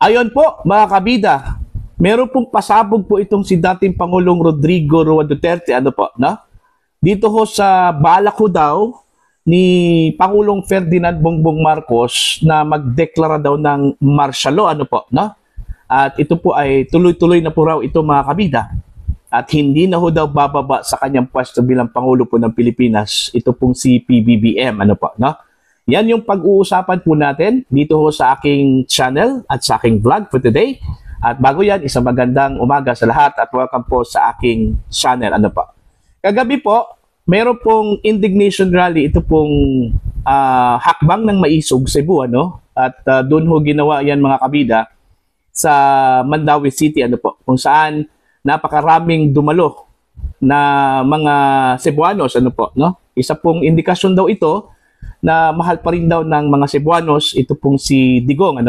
Ayon po, mga kabida, meron pong pasabog po itong si dating Pangulong Rodrigo Roa Duterte, no? Dito ho sa balak ho daw ni Pangulong Ferdinand Bongbong Marcos na magdeklara daw ng martial law, no? At ito po ay tuloy-tuloy na po raw ito, mga kabida. At hindi na ho daw bababa sa kanyang pwesto bilang Pangulo po ng Pilipinas. Ito pong si PBBM, no? Yan yung pag-uusapan po natin dito ho sa aking channel at sa aking vlog for today. At bago yan, isang magandang umaga sa lahat at welcome po sa aking channel. Kagabi po, meron pong indignation rally, ito pong hakbang ng Maisog, Cebu, At doon ho ginawa yan, mga kabida, sa Mandaue City, kung saan napakaraming dumalo na mga Cebuanos, no? Isa pong indikasyon daw ito na mahal pa rin daw ng mga Cebuanos, ito pong si Digong,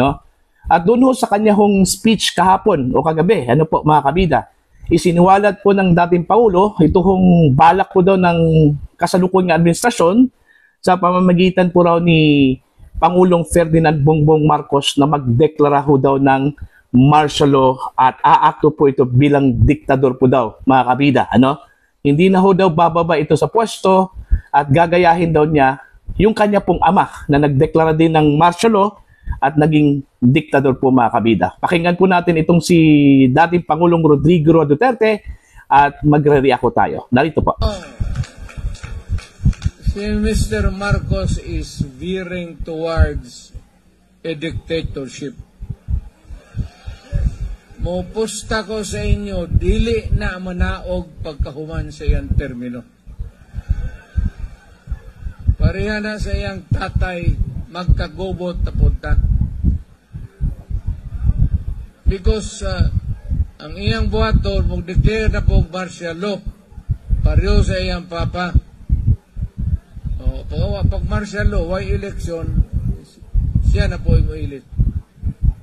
At doon ho sa kanya hong speech kahapon o kagabi, mga kabida, isiniwalat po ng dating Pangulo, ito hong balak po daw ng kasalukuyang administrasyon sa pamamagitan po raw ni Pangulong Ferdinand Bongbong Marcos na magdeklara ho daw ng martial law at aakto po ito bilang diktador po daw, mga kabida, Hindi na ho daw bababa ito sa pwesto at gagayahin daw niya yung kanya pong ama na nagdeklara din ng martial law at naging diktador po, mga kabida. Pakinggan po natin itong si dating Pangulong Rodrigo Roa Duterte at magre-react po tayo. Narito po. Si Mr. Marcos is veering towards a dictatorship. Mupusta ko sa inyo, dili na manaog pagkahuman sa iyang termino. Pareha na sa iyang tatay, magkagobot na punta. Because ang iyang buhaton, mag-declare na po martial law, pareho sa iyang papa. Pag martial law, why election, siya na po yung ilit.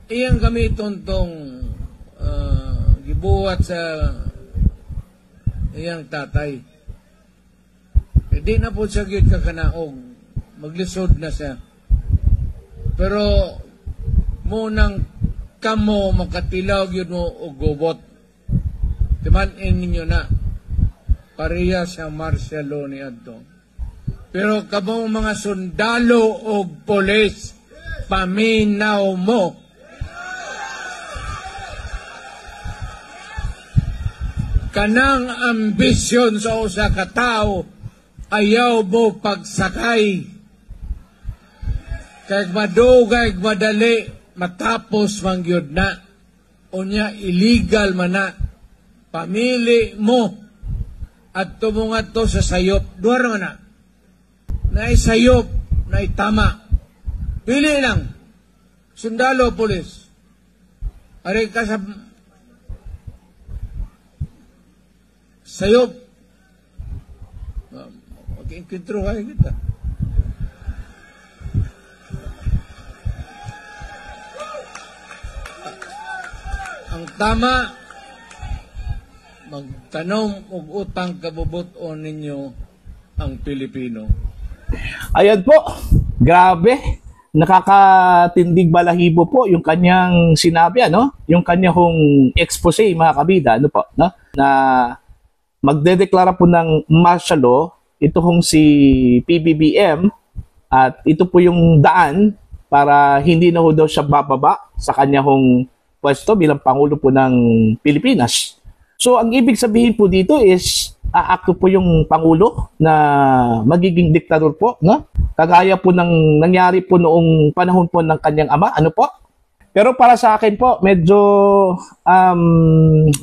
Iyang gamiton tong gibuhat sa iyang tatay. Hindi na po siya gid kakanaog. Maglisod na siya. Pero munang kamo makatilaw yun mo o gobot. Timanin ninyo na pareha sa martial law ni Adto. Pero kamo mga sundalo o polis, paminaw mo. Kanang ambisyon sa usa ka tawo, ayaw mo pagsakay. Kaya madugay, madali, matapos mangyod na. Unya, illegal man na. Pamili mo. At tumungat to sa sayop. Duwar man na. Naisayop, naitama. Pili lang. Sundalo, polis. Aray ka sa sayop. Mag-enkwentro kayo kita. Ang tama, magtanong og utang kabubuton ninyo ang Pilipino. Ayan po, grabe. Nakakatindig balahibo po yung kanyang sinabi, Yung kanyang expose, mga kabida, Na magdedeklara po ng martial law, ito si PBBM, at ito po yung daan para hindi na ho daw siya bababa sa kanyang pwesto bilang Pangulo po ng Pilipinas. So, ang ibig sabihin po dito is, aakto po yung Pangulo na magiging diktador po, Kagaya po ng nangyari po noong panahon po ng kanyang ama, Pero para sa akin po, medyo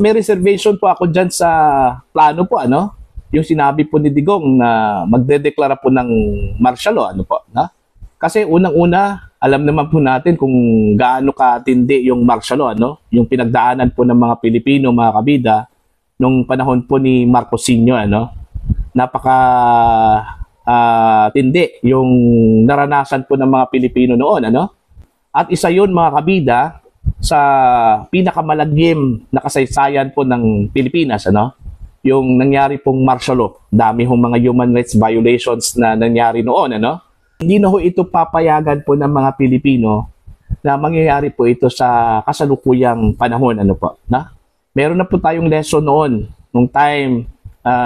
may reservation po ako dyan sa plano po, Yung sinabi po ni Digong na magdedeklara po ng martial law, Kasi unang-una, alam naman po natin kung gaano katindi yung martial law, Yung pinagdaanan po ng mga Pilipino, mga kabida, nung panahon po ni Marcos Sr., Napaka tindi yung naranasan po ng mga Pilipino noon, At isa yun, mga kabida, sa pinakamalagim na kasaysayan po ng Pilipinas, yung nangyari pong martial law. Dami hong mga human rights violations na nangyari noon, Hindi na ho ito papayagan po ng mga Pilipino na mangyayari po ito sa kasalukuyang panahon, ano po, na? Meron na po tayong lesson noon nung time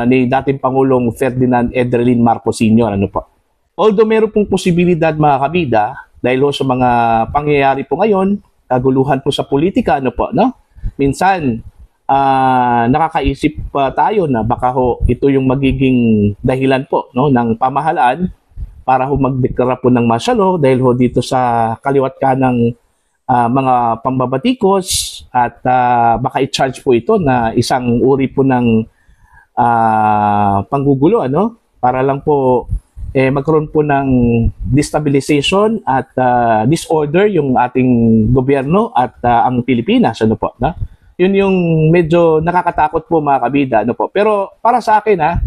ni dating Pangulong Ferdinand Edralin Marcos Sr., ano po. Although meron pong posibilidad, mga kabida, dahil sa mga pangyayari po ngayon, kaguluhan po sa politika, ano po, no? Minsan, nakakaisip pa tayo na baka ho ito yung magiging dahilan po, no, ng pamahalaan para ho magdeklara po ng martial law dahil ho dito sa kaliwat kanang mga pambabatikos at baka i-charge po ito na isang uri po ng panggugulo, ano, para lang po magkaroon po ng destabilization at disorder yung ating gobyerno at ang Pilipinas, ano po, na? Yun yung medyo nakakatakot po, mga kabida, ano po. Pero para sa akin,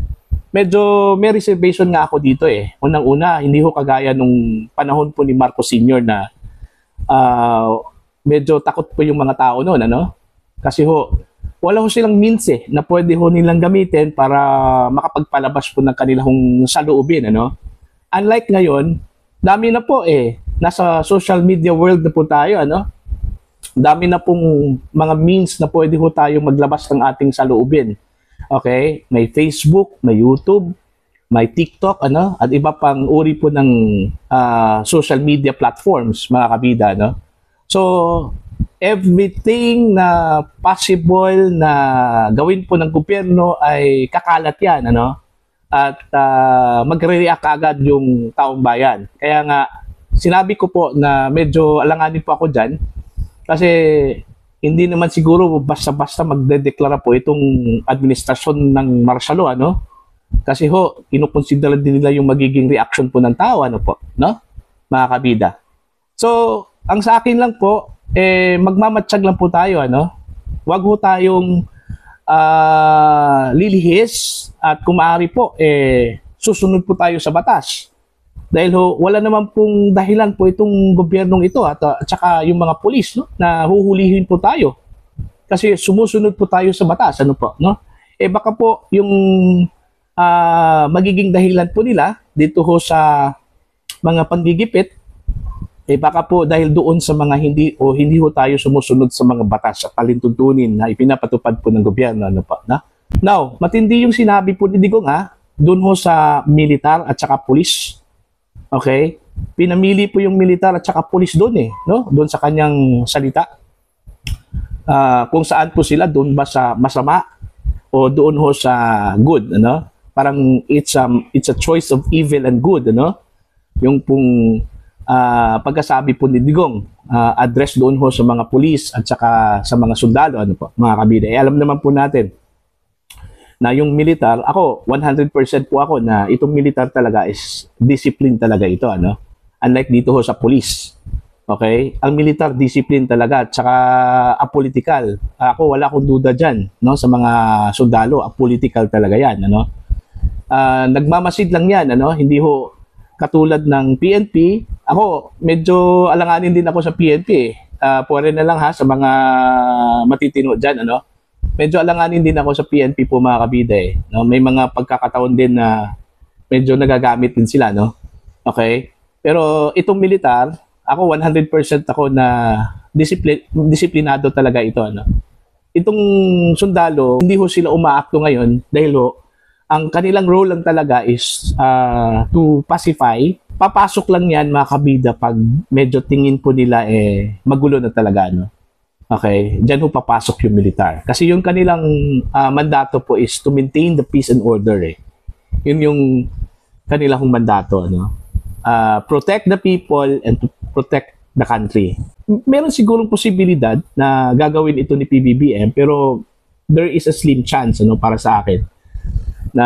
medyo may reservation nga ako dito eh. Unang-una, hindi ho kagaya nung panahon po ni Marcos Sr. na medyo takot po yung mga tao noon, ano? Kasi ho, wala ho silang means na pwede ho nilang gamitin para makapagpalabas po ng kanilang saloobin, ano? Unlike ngayon, dami na po nasa social media world na po tayo, ano? Dami na pong mga means na pwede ho tayo maglabas ng ating saloobin. Okay? May Facebook, may YouTube, may TikTok, ano? At iba pang uri po ng social media platforms, mga kabida, no? So, everything na possible na gawin po ng gobyerno ay kakalat yan, ano? At magre-react agad yung taong bayan. Kaya nga, sinabi ko po na medyo alanganin po ako dyan kasi hindi naman siguro basta-basta magdedeklara po itong administrasyon ng martial law, ano? Kasi ho, kinukonsidera din nila yung magiging reaction po ng tao, ano po, no? Mga kabida. So, ang sa akin lang po, magmamatsyag lang po tayo, ano? Huwag ho tayong lilihis at kung maaari po, susunod po tayo sa batas. Dahil ho, wala naman pong dahilan po itong gobyernong ito at saka yung mga pulis, no, na huhulihin po tayo. Kasi sumusunod po tayo sa batas, ano po, no? Baka po yung magiging dahilan po nila dito ho sa mga panggigipit, baka po dahil doon sa mga hindi ho tayo sumusunod sa mga batas at palintuntunin na ipinapatupad po ng gobyerno, ano po, na? Now, matindi yung sinabi po ni Digong, doon ho sa militar at saka pulis. Okay? Pinamili po yung militar at saka pulis doon no? Doon sa kanyang salita. Kung saan po sila, doon ba sa masama o doon ho sa good, ano? Parang it's a choice of evil and good, ano? Yung pong pagkasabi po ni Digong, address doon ho sa mga pulis at saka sa mga sundalo, ano po, mga kabida. Alam naman po natin na yung militar, ako 100% po ako na itong militar talaga is discipline talaga ito, ano? Unlike dito ho sa police. Okay? Ang militar discipline talaga at saka apolitical. Ako wala akong duda diyan, no, sa mga sundalo, apolitical talaga 'yan, ano? Nagmamasid lang 'yan, ano? Hindi ho katulad ng PNP. Ako medyo alanganin din ako sa PNP. Pwede na lang sa mga matitino diyan, ano? Medyo alanganin din ako sa PNP po, mga kabida no? May mga pagkakataon din na medyo nagagamit din sila, no? Okay? Pero itong militar, ako 100% ako na disiplinado talaga ito, ano? Itong sundalo, hindi ho sila umaakto ngayon dahil ho, ang kanilang role lang talaga is to pacify. Papasok lang yan, mga kabida, pag medyo tingin po nila magulo na talaga, no? Okay, diyan ho papasok yung militar. Kasi yung kanilang mandato po is to maintain the peace and order. Yun yung kanilang mandato, no? Protect the people and to protect the country. Meron sigurong posibilidad na gagawin ito ni PBBM, pero there is a slim chance, ano, para sa akin na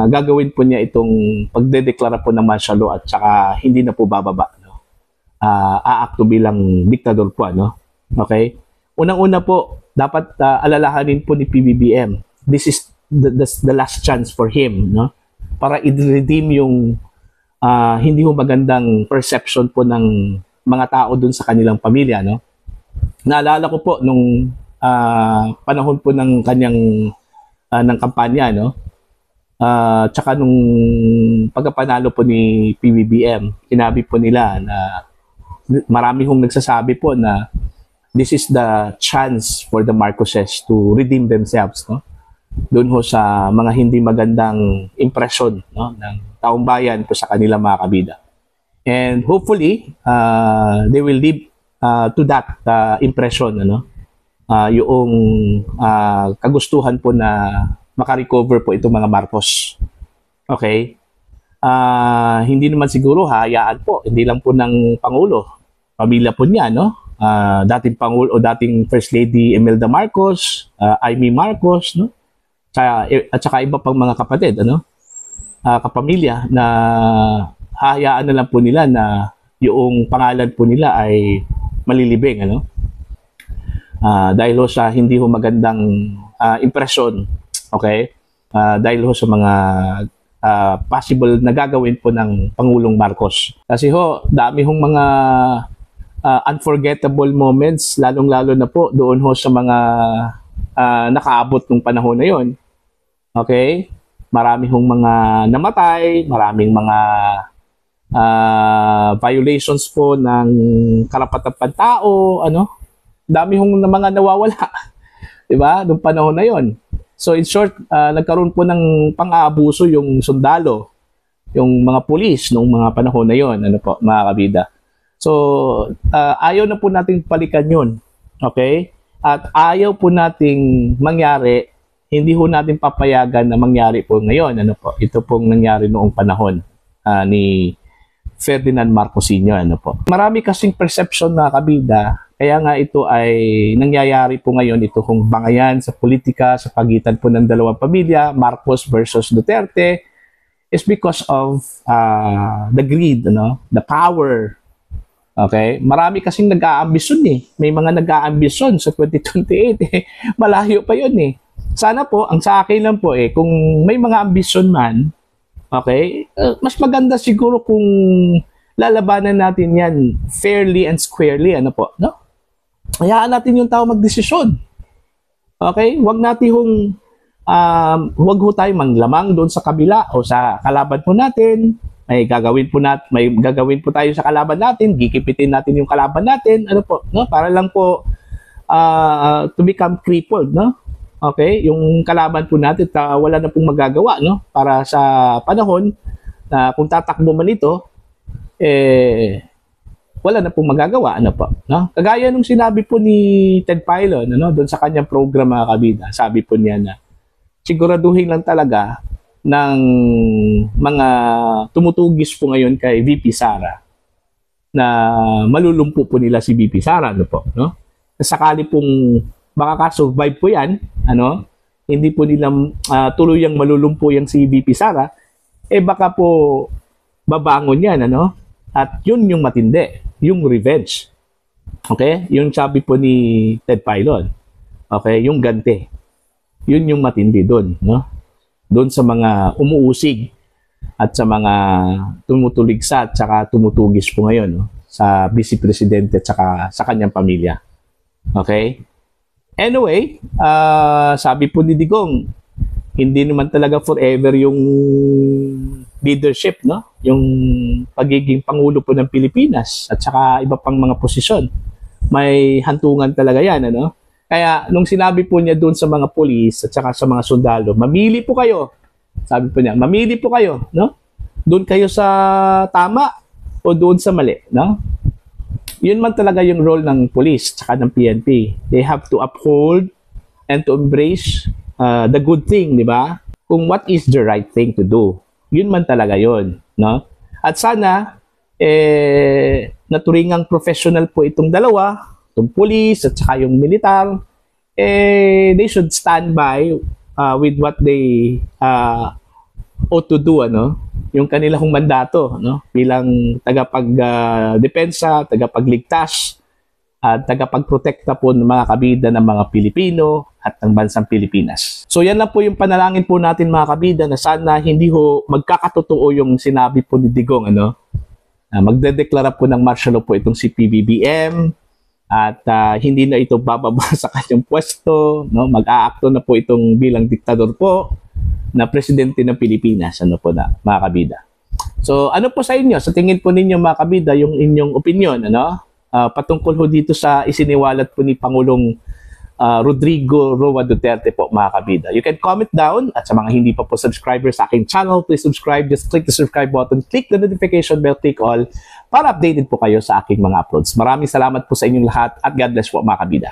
gagawin po niya itong pagdedeklara po ng martial law at saka hindi na po bababa, no? Aakto bilang diktador po, ano? Okay? Unang-una po, dapat alalahanin po ni PBBM, this is the last chance for him, no? Para i-redeem yung hindi ho magandang perception po ng mga tao dun sa kanilang pamilya, no? Naalala ko po nung panahon po ng kanyang ng kampanya, no? Tsaka nung pagkapanalo po ni PBBM, sinabi po nila na marami hong nagsasabi po na this is the chance for the Marcoses to redeem themselves, no? Doon ho sa mga hindi magandang impresyon, no, ng taong bayan po sa kanilang mga kabida. And hopefully, they will live to that impression, ano? Yung kagustuhan po na makarecover po itong mga Marcos. Okay? Hindi naman siguro hayaan po, hindi lang po ng Pangulo, pamilya po niya, no? Dating Pangulo o dating First Lady Imelda Marcos, Amy Marcos, no? At saka iba pang mga kapatid, ano? Kapamilya na hahayaan na lang po nila na yung pangalan po nila ay malilibing, ano? Dahil ho sa hindi ho magandang impresyon, okay? Dahil ho sa mga possible na gagawin po ng Pangulong Marcos. Kasi ho, dami hong mga unforgettable moments, lalong-lalo na po doon ho sa mga nakaabot ng panahon na yon. Okay? Marami hong mga namatay, maraming mga violations po ng karapatan pantao, ano? Dami hong mga nawawala. 'Di ba? Noong panahon na yon. So in short, nagkaroon po ng pang-aabuso yung sundalo, yung mga pulis noong mga panahon na yon, ano po, mga kabida. So ayaw na po nating palikan yun. Okay? At ayaw po nating mangyari, hindi ho natin papayagan na mangyari po ngayon. Ano po? Ito pong nangyari noong panahon ni Ferdinand Marcos Sr. Ano po? Marami kasing perception na kabida, kaya nga ito ay nangyayari po ngayon, ito kung bangayan sa politika, sa pagitan po ng dalawang pamilya, Marcos versus Duterte, is because of the greed, ano? The power. Okay? Marami kasing nag-aambisyon eh. May mga nag-aambisyon sa 2028 eh. Malayo pa yun eh. Sana po, ang sa akin lang po eh, kung may mga ambisyon man, okay, mas maganda siguro kung lalabanan natin yan fairly and squarely, ano po, no? Hayaan natin yung tao magdesisyon. Okay? Huwag natin huwag ho tayo manglamang doon sa kabila o sa kalaban po natin. May gagawin po tayo sa kalaban natin, gigipitin natin yung kalaban natin, ano po, no? Para lang po to become crippled, no? Okay, yung kalaban po natin wala na pong magagawa, no? Para sa panahon na kung tatakbo man ito, wala na pong magagawa, ano po, no? Kagaya nung sinabi po ni Ted Filon, ano, doon sa kanyang program, mga kabida, sabi po niya na siguraduhin lang talaga ng mga tumutugis po ngayon kay VP Sara na malulumpo po nila si VP Sara, ano po, no? Sakali pong makaka-survive po yan, ano, hindi po nila tuluyang malulumpo yan si VP Sara, baka po babangon yan, ano, at yun yung matindi, yung revenge. Okay? Yung sabi po ni Ted Filon, okay, yung ganti, yun yung matindi doon, no? Doon sa mga umuusig at sa mga tumutuligsa at saka tumutugis po ngayon, no? Sa Vice Presidente at saka sa kanyang pamilya. Okay? Anyway, sabi po ni Digong, hindi naman talaga forever yung leadership, no? Yung pagiging Pangulo po ng Pilipinas at saka iba pang mga posisyon. May hantungan talaga yan, ano? Kaya nung sinabi po niya doon sa mga pulis at saka sa mga sundalo, mamili po kayo. Sabi po niya, mamili po kayo, no? Doon kayo sa tama o doon sa mali, no? Yun man talaga yung role ng police tsaka ng PNP. They have to uphold and to embrace the good thing, di ba? Kung what is the right thing to do. Yun man talaga yun, no? At sana, naturingang professional po itong dalawa, itong police at saka yung militar, they should stand by with what they ought to do, ano? Yung kanilang mandato, no? Bilang tagapagdepensa, tagapagligtas, at tagapagprotekta po ng mga kabida ng mga Pilipino at ng bansang Pilipinas. So yan lang po yung panalangin po natin, mga kabida, na sana hindi ho magkakatotoo yung sinabi po ni Digong, ano? Magdedeklara po ng martial law po itong si PBBM at hindi na ito bababa sa kanyang pwesto, no? Mag-aakto na po itong bilang diktador po na presidente ng Pilipinas, ano po na, mga kabida. So ano po sa inyo? Sa tingin po ninyo mga kabida, yung inyong opinion, ano? Patungkol ho dito sa isiniwalat po ni Pangulong Rodrigo Roa Duterte po mga kabida. You can comment down at sa mga hindi pa po subscriber sa aking channel, please subscribe. Just click the subscribe button, click the notification bell, click all para updated po kayo sa aking mga uploads. Maraming salamat po sa inyong lahat at God bless po mga kabida.